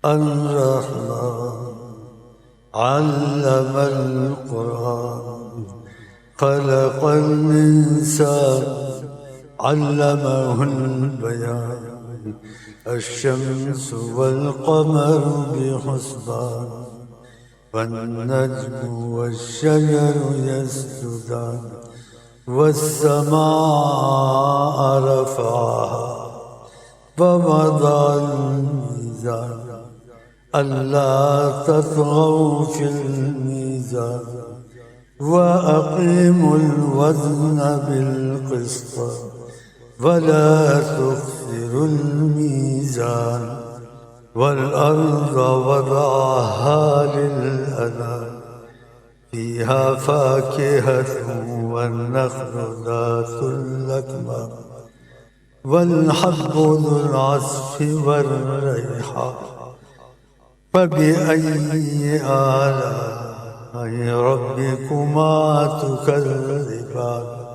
الرحمن علم القرآن خلق الإنسان علمه البيان الشمس والقمر بحسبان والنجم والشجر يسجدان والسماء رفعها ووضع الميزان ألا تطغوا في الميزان وأقيموا الوزن بالقسط ولا تخسروا الميزان والأرض وضعها للأنام فيها فاكهة والنخل ذات الأكمام والحب ذو العصف والريحان فبأي آلاء ربكما تكذبان